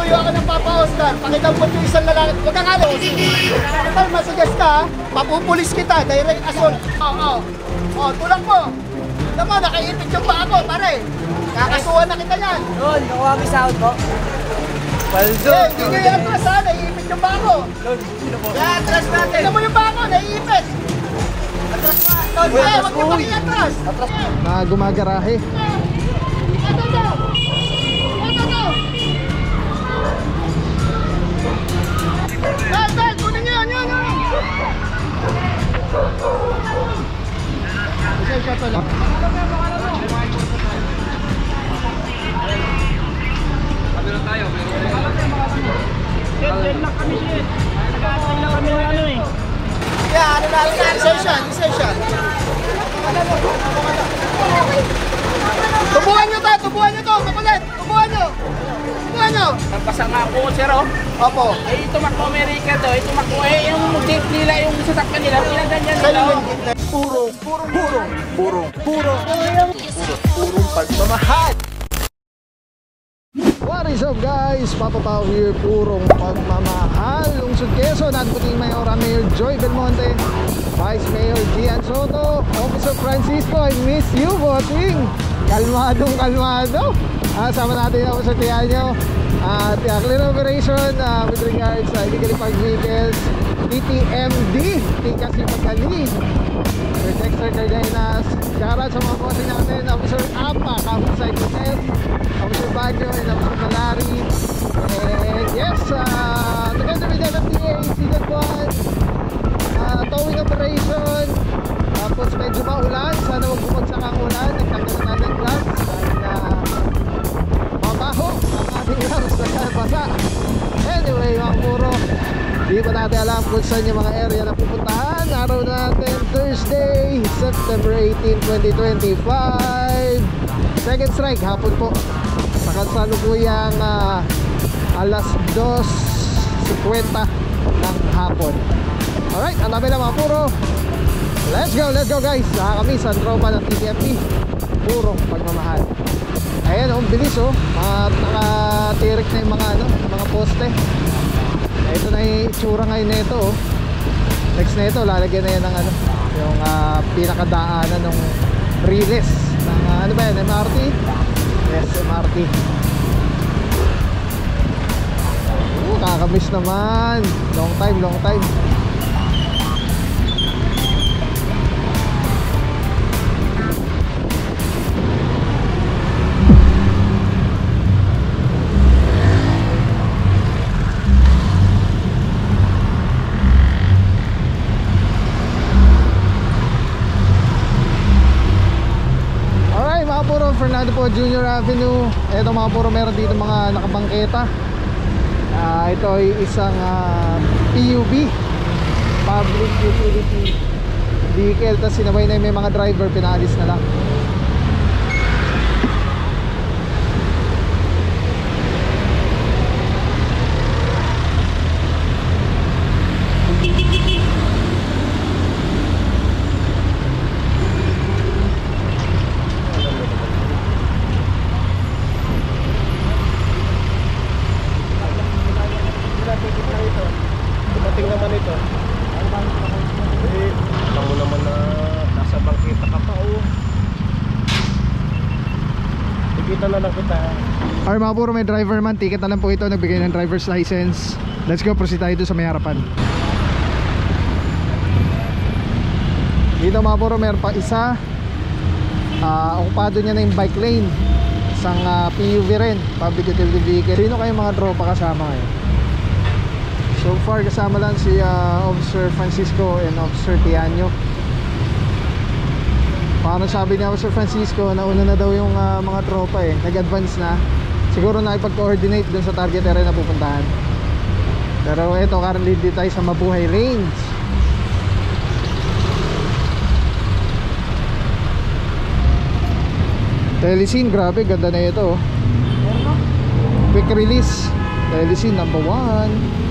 Magsusuyo ako ng Papa Oscar. Pakidampot yung isang lalaki. Huwag kang alam. Kapag masigas ka, papupulis kita. Direct assault. Tulak mo. Alam mo, nakaipit yung pa ako, pare. Kakasuhan na kita yan. Lol, nakuha mo sa out mo. Paldo. Hindi nyo yung atras ha, naiipit yung pa ako. Lol, sino po? Kaya atras natin. Tignan mo yung pa ako, naiipit. Atras mo. Huwag yung pakiatras. Na gumagarahe. Dal, kunin nyo yan. Isa pa lang. Kabila tayo, Shit, lang kami shit. Nag-aasay lang kami ng ano eh. Yeah, ano na, isa. Tubuhan nyo to, kapalit. Tubuhan nyo. Nagpasa nga ako, sir, oh. Opo. Eh, tumakbo Amerika to, tumakbo. Eh, yung jeep nila, yung sasakyan nila, pinaganyan nila, oh. Purong pagmamahal. What is up guys? Papa Pao here, purong pagmamahal. Lungsod Quezon, Advocating Mayora Mayor Joy Belmonte, Vice Mayor Gian Soto, Officer Francisco, I miss you, bossing. Kalmado. Sama natin ang Officer Tianyo at clear operation with regards sa illegally parked vehicles, TTMD, Tikasi Pagkali, Sir Dexter Cardenas. Shoutout sa mga bossing natin, Officer Apa, Kahusay Kuses, Officer Baggio, and Officer Malari. And yes, together with LFTA, Season 1, towing operation. Tapos medyo maulan, sana huwag bumagsak ang ulan. Nagtanggal na tayo ng glass dahil mabaho ang ating glass na basa. Anyway, mga puro, di pa natin alam kung saan yung mga area na pupuntahan. Araw natin, Thursday, September 18, 2025. Second strike, hapon po. Sa kasalukuyang alas 2:50 ng hapon. Alright, ang dami lang mga puro. Let's go guys. Kami sa tropa ng TTMD, purong pagmamahal. Ayan, ang bilis oh. Nakatirik na yung mga poste. Ito na yung itsura ngayon nito oh. Next na ito, lalagyan na yan ng yung pinakadaanan ng Riles ng ano ba yan, MRT? Yes, MRT. Kakamiss naman. Long time. Fernando po, Junior Avenue. Ito mga puro, meron dito mga nakabangketa. Ito ay isang PUV, Public Utility Vehicle. Tapos sinabay na may mga driver, pinaalis na lang. Alright mga puro, may driver man, ticket na lang po ito, nagbigay ng driver's license. Let's go, proceed tayo doon sa may harapan. Dito mga puro, meron pa isa. Okupado niya na yung bike lane. Isang PUV rin, Public Utility Vehicle. Sino kayong mga tropa kasama ngayon? So far kasama lang si Officer Francisco and Officer Tianyo. Parang sabi ni Officer Francisco, nauna na daw yung mga tropa eh, nag-advance na. Siguro nakipag-coordinate dun sa target area na pupuntahan. Pero eto, currently dito tayo sa Mabuhay Range. Telecine, grabe, ganda na ito. Quick release, Telecine number 1.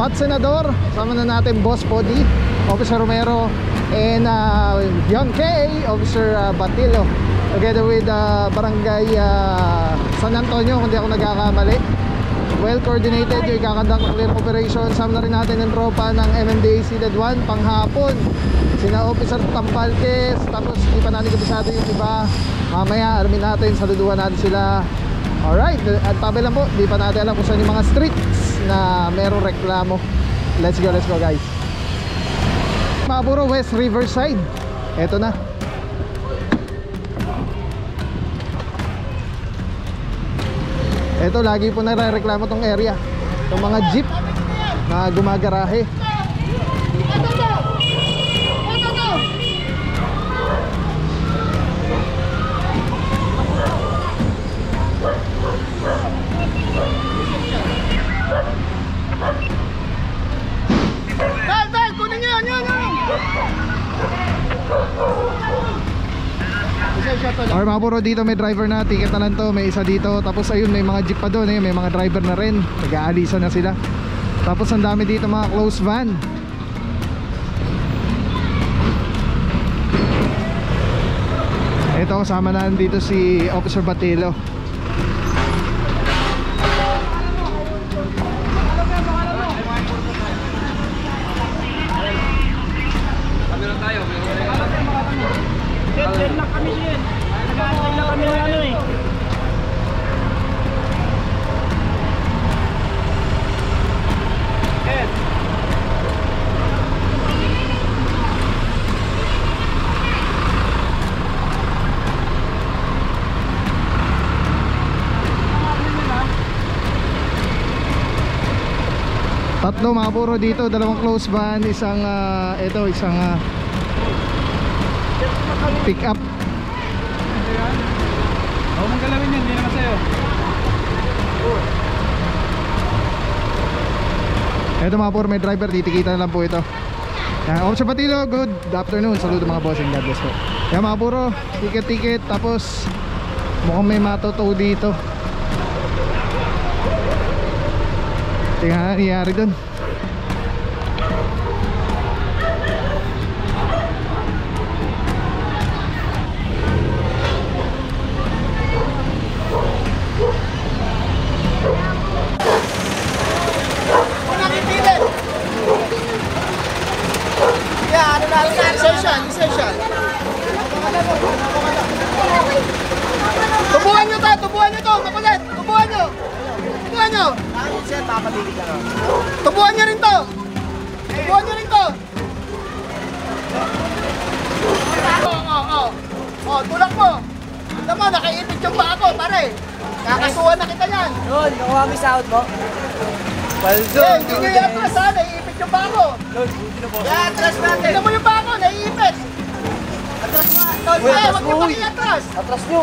Hot Senador. Sama na natin Boss Podi, Officer Romero, and Young K, Officer Batilo, together with Barangay San Antonio, kung di ako nagkakamali. Well coordinated yung ikakandang clear operation. Sama na rin natin yung tropa ng MMDA Seeded 1 panghapon, sina Officer Tampalques. Tapos di pa natin kabisado yung iba. Mamaya alamin natin, saluduhan natin sila. Alright, at tabi lang po, di pa natin alam kung saan yung mga streets na merong reklamo. Let's go guys. Maburo West Riverside. Eto na. Ito, lagi po nare-reklamo tong area, itong mga jeep na gumagarahe. Dal, kunin nyo yan. Or mga puro, dito may driver na, ticket na lang to, may isa dito. Tapos ayun, may mga jeep pa doon, may mga driver na rin, nag-aalisa na sila. Tapos ang dami dito mga close van. Ito, kasama na dito si Officer Batilo. Deadlock kami din. Nag-aantay lang kami ng ano eh. Tatlo mga puro dito, dalawang close van, isang isang pick up. Huwag mong galawin yan, hindi naman sa'yo. Ito mga puro, may driver, titikita na lang po ito. Officer Batilo, good afternoon. Saludo mga bossing, God bless po. Yan mga puro, ticket, tapos mukhang may matotow dito. Tingnan na nangyari dun. Lisensya. Tubuhan nyo to, makulit. Tubuhan nyo. Tubuhan nyo rin to. Tulak mo. Alam mo, nakaipit yung pa ako, pare. Kakasuhan na kita yan. Yun, nakuha mo yung sahod mo. Paldo. Hindi nyo i-atras ha, naiipit yung pa ako. I-atras natin. Tignan mo yung pa ako, naiipit. Atras mo. Wag nyo pa i-atras. Atras nyo.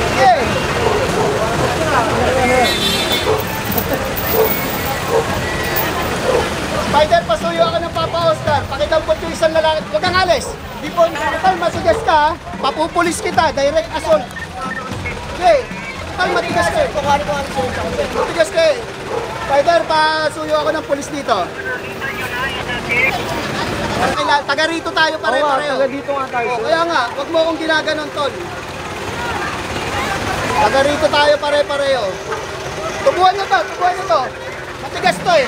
Sige. Spider, pasuyo ako ng Papa Oscar. Pakidampot yung isang lalaki. Huwag kang alis. Di po, total masigas ka, papupulis kita, direct assault. Okay, total matigas ka eh. Matigas ka eh. Spider, pasuyo ako ng pulis dito. Taga rito tayo pare-pareho. Taga dito nga tayo. Kaya nga, wag mo akong ginaganon, tol. Taga rito tayo pare-pareho. Tubuhan nyo to. Matigas to eh.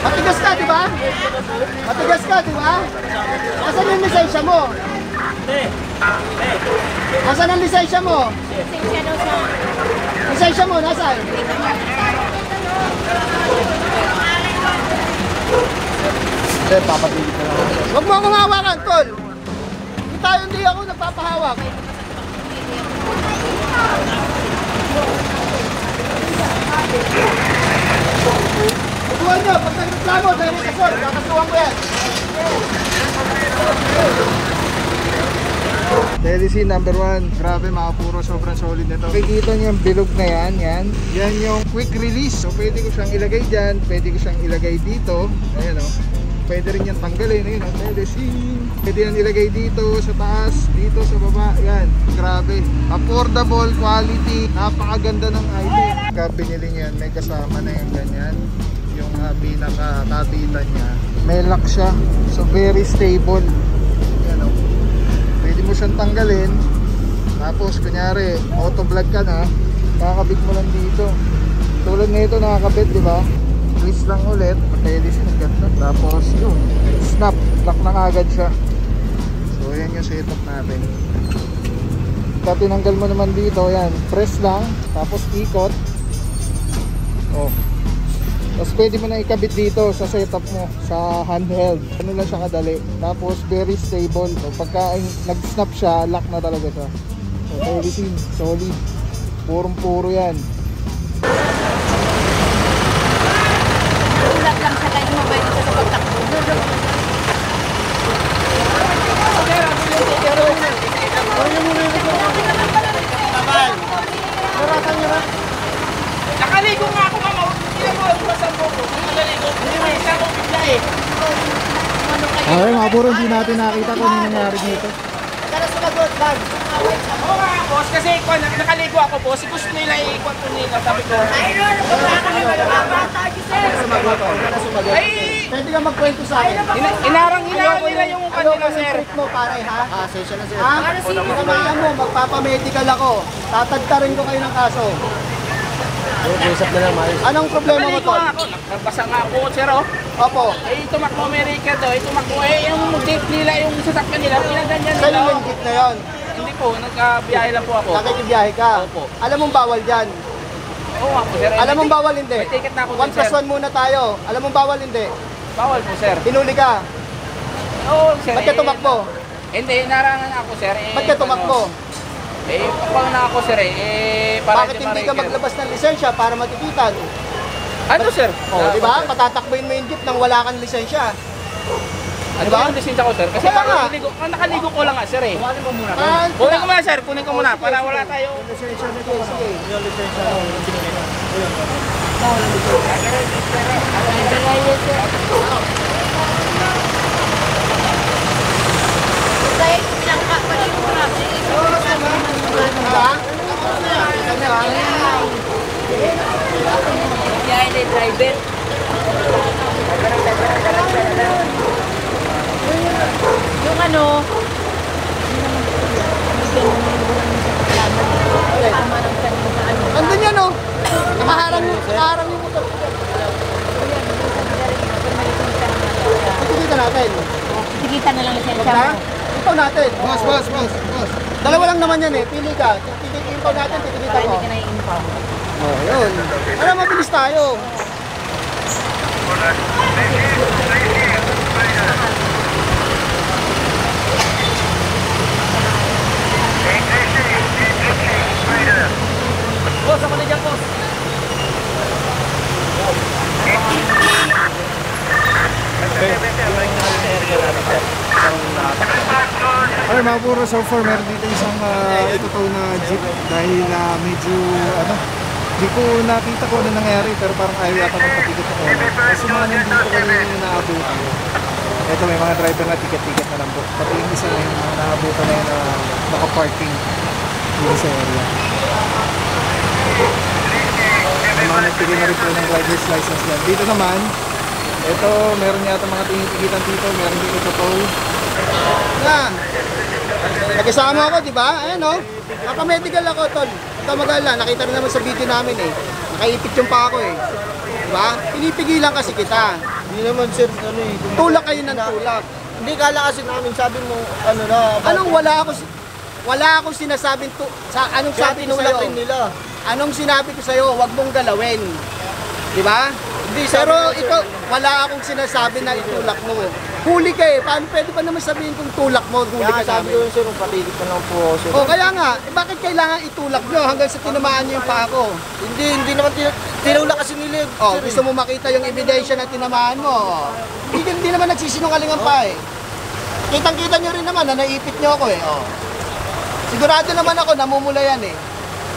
Matigas ka, di ba? Asan yung lisensya mo? Asan ang lisensya mo? Lisensya mo, nasaan? Huwag mo akong hawakan, tol. Hindi ako nagpapahawak. Tubuhan nyo, pag nagreklamo, dahil kasol, kakasuhan ko yan. Telecine number 1. Grabe mga puro, sobrang solid nito. Nakikita nyo yung bilog na yan. Yan yung quick release. So pwede ko siyang ilagay dyan, pwede ko siyang ilagay dito. Ayan o. Pwede rin yan tanggalin. Ayun, ang medicine. Pwede yan ilagay dito sa taas, dito sa baba. Yan, grabe. Affordable, quality, napakaganda ng item. Pagka binili niyan, may kasama na yung ganyan. Yung pinaka-kabitan niya. May lock siya. So very stable. Yan o. Pwede mo siyang tanggalin. Tapos kunyari, auto vlog ka na, kakabit mo lang dito. Tulad nito nakakabit, di ba? Twist lang ulit, pwede siya ganda. Tapos yun, snap, lock na agad siya. So yan yung setup natin. Pagka tinanggal mo naman dito, yan, press lang, tapos ikot. Oh. Tapos pwede mo na ikabit dito sa setup mo, sa handheld. Ano lang siya kadali. Tapos very stable. So pagka nag-snap siya, lock na talaga siya. So everything solid. Purong-puro yan. Ulat lang sa kayo mabait sa pagtakbo. Nakaligo nga ako, mama. Hindi mo basang buko. Nakaligo. Hindi mo isa ko bigla eh. Okay mga puro, hindi natin nakita kung ano nangyari dito. Tara sumagot, Bag. Oo nga, boss. Kasi nakaligo ako, boss. Gusto nila ikot ko nila. Sabi ko. Ay! Pwede ka magkwento sa akin. Inarang nila yung kanila, sir. Treat mo, pare, ha? Session na, sir. Ha? Samahan mo, magpapamedical ako. Tatagtarin ko kayo ng kaso. Usap na lang, Maris. Anong problema mo, Nakaligo Tol? nga ako. Nagbasa nga ako, sir, oh. Opo. Eh, tumakbo Amerika daw. Tumakbo. Yung jeep nila, yung sasakyan nila, pinaganyan Sa'yo nila. yung jeep na yun. Hindi po, nagkabiyahe lang po ako. Nakikibiyahe ka. Opo. Alam mong bawal dyan. Oo nga po, sir. Alam mong bawal hindi. May ticket na ako 1 dun, sir. plus 1 muna tayo. Alam mong bawal hindi. Bawal po, sir. Hinuli ka. Oo, sir. Ba't ka tumakbo? Hindi, narangan ako, sir. Ba't ka tumakbo? Pakpang na ako, sir. Para Bakit hindi ka maglabas ng lisensya para matikitan? Ano, sir? Di ba? Patatakbuhin mo yung jeep nang wala kang lisensya. Ano Diba? ba yung lisensya ko, sir? Kasi Kaya nga. nakaligo ko lang nga, sir, eh. Kunin mo muna. Kunin ko muna, sir. Kunin ko muna para wala tayo. Lisensya na kayo. Sige. Dahil pinangka pa rin yung marami. Biyahe na yung driver. Yung ano, Andun yan, oh. Nakaharang yung motor. Titikita natin. Tikita na lang lisensya Ha? mo. Ipaw natin. Boss. Dalawa lang naman yan eh. Pili ka. Ipaw natin, titikita Para ko. hindi ka na-inform. Oh, yun. Alam, mabilis tayo. Boss, ako na dyan, boss. Okay mga puro, so far meron dito isang itutow na jeep dahil medyo di ko nakita ko ano nangyari pero parang ayaw yata magpatikot ako. Kasi mga nandito kanina yung naabutan. Ito may mga driver na ticket-ticket na lang po. Pati yung isa na yung mga naabutan na yun na naka-parking dito sa area. May mga nagtigil na rin po ng driver's license yan. Dito naman, ito meron yata mga tinitikitan dito, meron dito itutow. Yan. Nagkasama ako, di ba? Ayan, oh. Naka-medical ako, Tol. Ito magala, nakita rin naman sa video namin eh. Nakaipit yung pa ako eh. Di ba? Pinipigilan kasi kita. Hindi naman, sir. Ano eh. Tulak kayo ng tulak. Hindi kala kasi namin sabi mo, ano na. Anong wala akong sinasabing anong sabi ko sa'yo? nila. Anong sinabi ko sa'yo? Huwag mong galawin. Di ba? Hindi, Pero ikaw, wala akong sinasabi na itulak mo. Huli ka eh. Paano pwede pa naman sabihin kung tulak mo? Huli Kaya ka sabi namin. ko, sir, patigit na lang po ako, sir. O kaya nga, bakit kailangan itulak nyo hanggang sa tinamaan nyo yung paa ko? Hindi naman tinulak kasi nila, O, sir. gusto mo makita yung ebidensya na tinamaan mo. Hindi naman nagsisinungaling ang paa eh. Kitang-kita nyo rin naman na naipit nyo ako eh. O. Sigurado naman ako, namumula yan eh.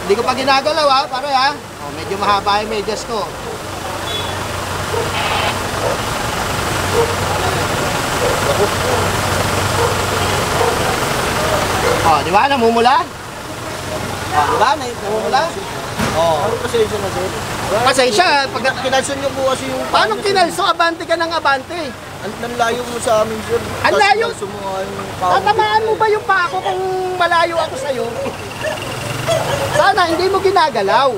Hindi ko pa ginagalaw ha, pare ha. O, medyo mahaba yung medyas ko. Oh, di ba? Namumula? Oh, di ba? Namumula? Oh. Ano pasensya na, sir? Pasensya, pag Kinalson niyo po kasi yung... paano kinalso? Abante ka ng abante. Ang layo mo sa amin, sir. Ang layo? Tapos kinalso mo nga yung pao mo. Tatamaan mo ba yung pa ako kung malayo ako sa'yo? Sana hindi mo ginagalaw.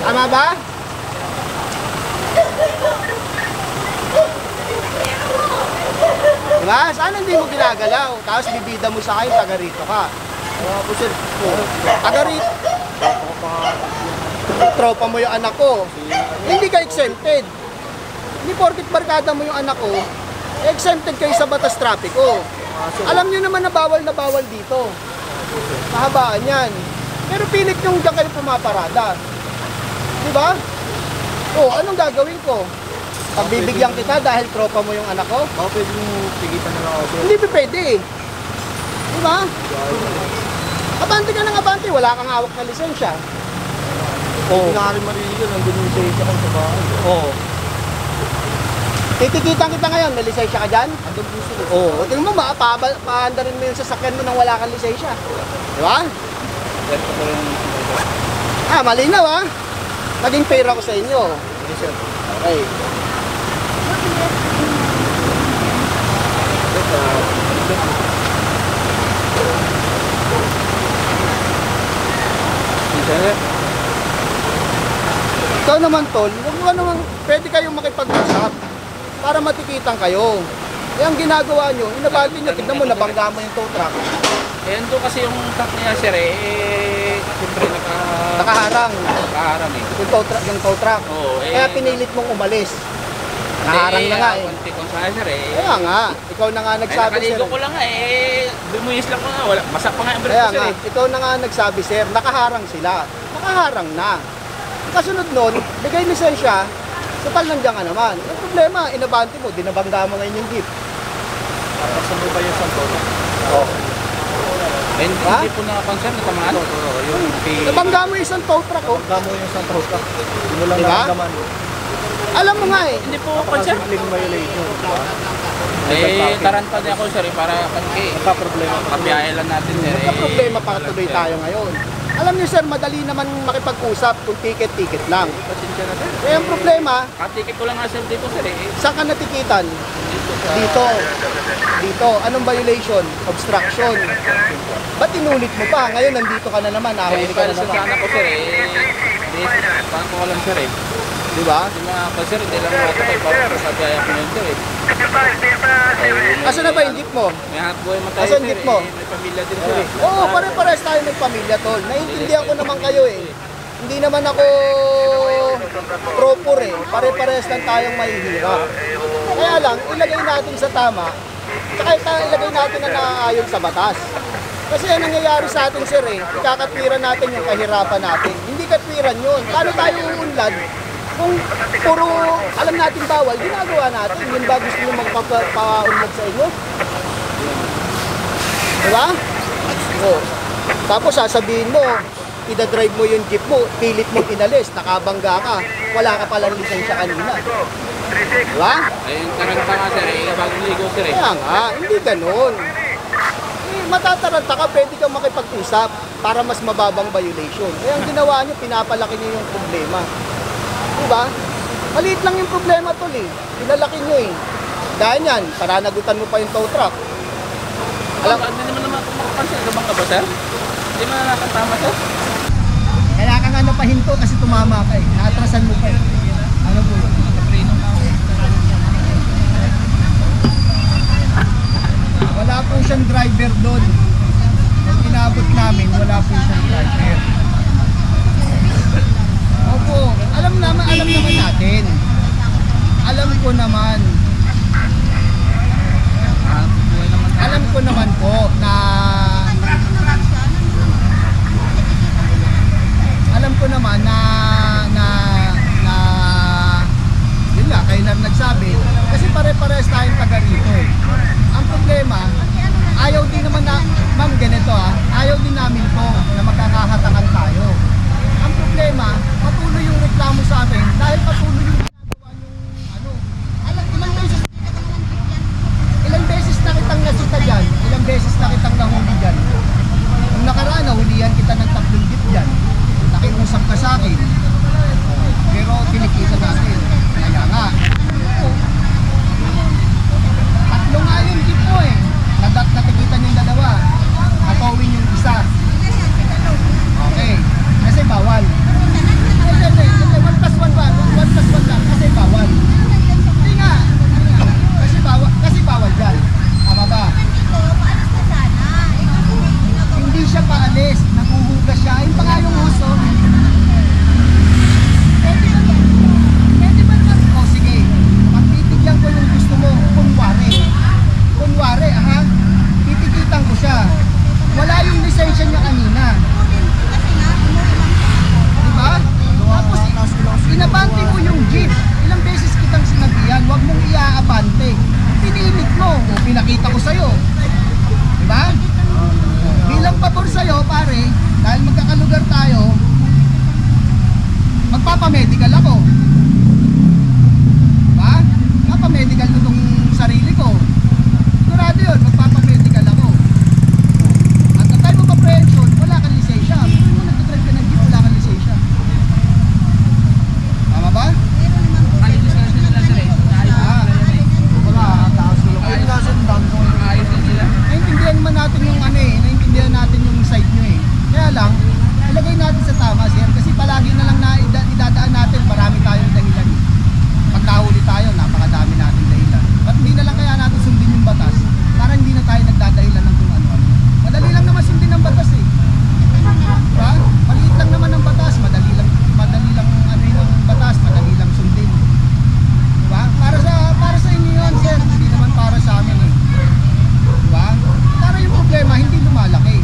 Tama ba? Diba? Sana hindi mo ginagalaw. Tapos bibida mo sa akin, taga rito ka. Po, sir. Taga rito. Tropa mo yung anak ko. Hindi ka exempted. Hindi porkit barkada mo yung anak ko, exempted kayo sa batas trapiko. Alam niyo naman na bawal dito. Mahabaan yan. Pero pilit yung dyan kayo pumaparada. Diba? Oh, anong gagawin ko? Pagbibigyan kita dahil tropa mo yung anak ko? Baka pwede mo pigitan na lang ako, sir. Hindi pa pwede. Diba? Abante ka ng abante, wala kang hawak na lisensya. Hindi na rin marinig yun. Nandun yung lisensya ko sa bahay. Oo. Titikitan kita ngayon, may lisensya ka dyan? Andun po, sir. Oo. O tingnan mo, paandarin mo yung sasakyan mo nang wala kang lisensya. Diba? Malinaw ah. Naging fair ako sa inyo. Yes, sir. Okay. Ikaw naman tol, huwag mo naman, pwede kayong makipag-usap para matikitan kayo. Eh ang ginagawa nyo, inabati nyo, tignan mo, nabangga mo yung tow truck. Eh, ando kasi yung truck niya, sir, siyempre Nakaharang nakaharang eh. yung tow truck. Oo, Kaya pinilit mong umalis. Nakaharang na nga eh. Kunti kong sa sir eh. Kaya nga, ikaw na nga nagsabi sir. Nakaligo ko lang nga eh. Bumuhis lang ko nga. Wala, masak pa nga yung Kaya brake ko, nga, sir eh. ikaw na nga nagsabi sir, nakaharang sila. Nakaharang na. Kasunod nun, bigay lisensya, sapal nandiyan ka naman. Ang problema, inabante mo, dinabangga mo ngayon yung jeep. Saan mo ba yung santo? Oh. Eh, Ha? hindi po nakapansin, natamaan. Yung Nabangga mo yung isang tow truck oh. Gamo yung santo ka. Hindi mo lang Diba? naramdaman. Alam mo nga eh, Hindi po pansin. Simpleng violation. Eh, taranta din ako, sir, para kasi Nagka-problema. kabiyahe lang natin, sir. problema pa tuloy tayo ngayon. Alam niyo sir, madali naman makipag-usap kung ticket-ticket lang. Pasensya na, sir. Kaya ang problema, Katikit ko lang nga, sir, dito, sir eh. saan ka natikitan? Dito. Dito. Anong violation? Obstruction. Ba't inulit mo pa? Ngayon nandito ka na naman, Eh, nahuli ka para na sa naman. sana ko, sir eh. Paano ko alam, sir eh. Di ba? Hindi mga pa, sir, hindi lang mga ito, para sa biyahe ko yun, sir eh. Asan na ba yung jeep mo? May hanap buhay mo tayo, Asan sir jeep mo? eh. May pamilya din, sir eh. Oo, pare-pares tayo may pamilya tol. Naiintindihan ko naman kayo eh. Hindi naman ako proper eh. Pare-pares lang tayong mahihirap. Kaya lang, ilagay natin sa tama. Tsaka ilagay natin na naaayon sa batas. Kasi ang nangyayari sa atin sir eh, ikakatwiran natin yung kahirapan natin. Hindi katwiran yun. Paano tayo uunlad? Kung puro alam natin bawal, ginagawa natin. Yun ba gusto nyo magpapaunlad sa inyo? Diba? Oo. Tapos sasabihin mo, idadrive mo yung jeep mo, pilit mo inalis, nakabangga ka, wala ka palang lisensya kanina. Diba? Ayun, taranta nga, sir eh. Bagong ligo, sir eh. Kaya nga, hindi ganun. Matataranta ka, pwede kang makipag-usap para mas mababang violation. Kaya ang ginawa nyo, pinapalaki nyo yung problema. Diba? Maliit lang yung problema tol eh. Pinalaki nyo eh. Dahil yan, paranagutan mo pa yung tow truck. Alam, hindi naman naman makapansin. Gabang ka ba, sir? Hindi mo na nakatama, sir? Kaya ka nga napahinto kasi tumama ka eh. Naatrasan mo pa eh. Ano po yun? Wala po siyang driver doon. Nung inabot namin, wala po siyang driver. Opo, alam naman natin. Alam ko naman. Alam ko naman po na yun nga, kayo na nagsabi kasi pare-pares tayong taga rito eh. Ang problema, ayaw din naman na, ma'am ganito ayaw din namin po na magkakahatangan tayo. Ang problema, patuloy yung reklamo sa amin dahil patuloy yung ginagawa yung alam, ilang beses pinakita ko sa'yo. Diba? Bilang pabor sa'yo, pare, dahil magkakalugar tayo, magpapamedical ako. Diba? Magpapamedical ko itong sarili ko. Sigurado yun, magpapamedical ako. At the time of apprehension, wala kang lisensya. Kung nagdadrive ka ng jeep, wala kang lisensya. Tama ba? Naintindihan naman natin yung naintindihan natin yung side nyo eh. Kaya lang, ilagay natin sa tama, sir. Kasi palagi na lang na idadaan natin, marami tayong dahilan. Pag nahuli tayo, napakadami natin dahilan. Ba't hindi na lang kaya natin sundin yung batas? Para hindi na tayo nagdadahilan ng kung ano-ano. Madali lang naman sundin ang batas eh. Diba? Maliit lang naman ang batas, madali lang yung batas, madali lang sundin. Diba? Para sa inyo yun, sir. Hindi naman para sa amin eh. Diba? Para yung problema hindi lumalaki.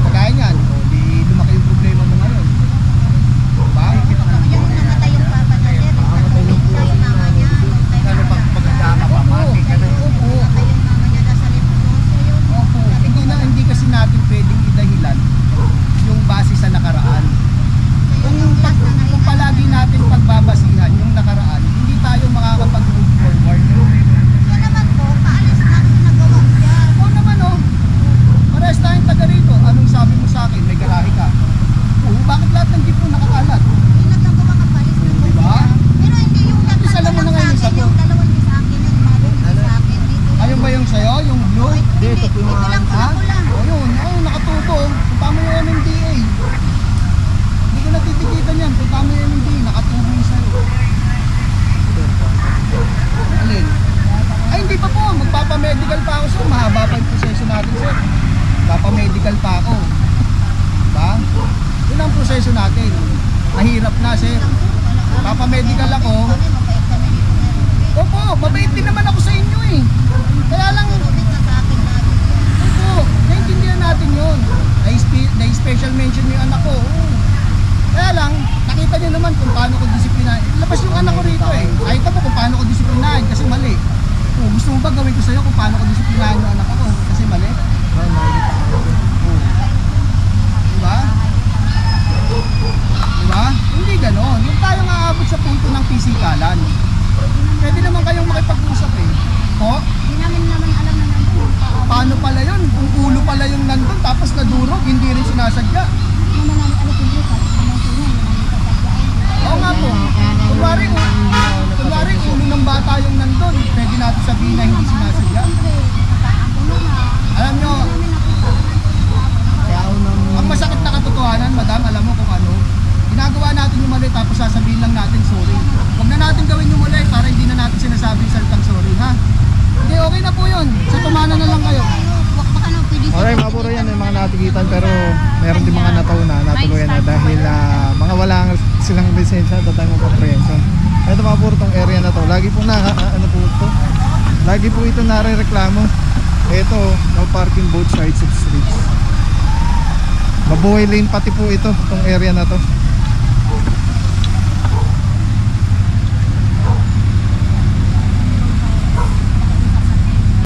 Kagaya niyan, di lumaki yung problema mo ngayon. Diba? Yung namatay yung papa na sir, yung mama niya, Kano pag pagkakama pa, mati ka na. Opo. yung mama niya nasa Lipunoso yun. Opo. Hindi kasi natin pwedeng idahilan yung base sa nakaraan. Kung palagi natin pagbabasihan yung nakaraan, hindi tayo makakapag-move forward. Yan naman po, paalis na kung nagawa siya. Oo naman oh. Parehas tayong taga rito. Anong sabi mo sa akin? May garahe ka. Oo, bakit lahat ng jeep mo nakakalat? Yung nagagawa ka paalis na po Diba? siya. Pero hindi yung At least alam mo na ngayon yung sa akin, sagot. yung dalawang di sa akin, yung mga di sa akin. Dito. Ayun ba yung sa'yo? Yung blue? Dito lang Ha? pala ko lang. O yun, nakatuto. Punta mo yung MMDA. Hindi ko natitikitan yan. Punta mo yung MMDA, nakatubo yung sa'yo. Alin? Ay, hindi pa po. Magpapamedical pa ako, sir. Mahaba pa yung proseso natin, sir. Magpapamedical pa ako. Diba? Yun ang proseso natin. Mahirap na, sir. Papamedical ako. Opo, mabait din naman ako sa inyo eh. Kaya lang, opo, naiintindihan natin yun. Na-special mention yung anak ko. Oo. Kaya lang, nakita niyo naman kung paano ko disiplinahin. Labas yung anak ko rito eh. Nakita mo kung paano ko disiplinahin kasi mali. Oh, gusto mo ba gawin ko sa'yo kung paano ko disiplinahin yung anak ko kasi mali? Diba? Diba? Hindi ganon. Yung tayo aabot sa punto ng pisikalan. Pwede naman kayong makipag-usap eh. O? Hindi namin naman alam na nandun. Paano pala yun? Kung ulo pala yung nandun tapos nadurog, hindi rin sinasadya. Hindi naman namin alam kung dito. Oo nga po. Kunwari ulo ng bata yung nandun, pwede natin sabihin na hindi sinasadya. Alam nyo, ang masakit na katotohanan, madam, alam mo kung ano, ginagawa natin yung mali tapos sasabihin lang natin sorry. Huwag na natin gawin yung mali para hindi na natin sinasabi yung salitang sorry, ha? Hindi, okay na po yun. Sa tumana na lang kayo. Alright, mga puro yan, may mga natikitan pero meron din mga natuluyan na dahil mga wala silang lisensya at the time of apprehension. Ito mga puro tong area na to, lagi po lagi po ito nare-reklamo. Ito, no parking both sides of streets. Mabuhay lane pati po ito, tong area na to.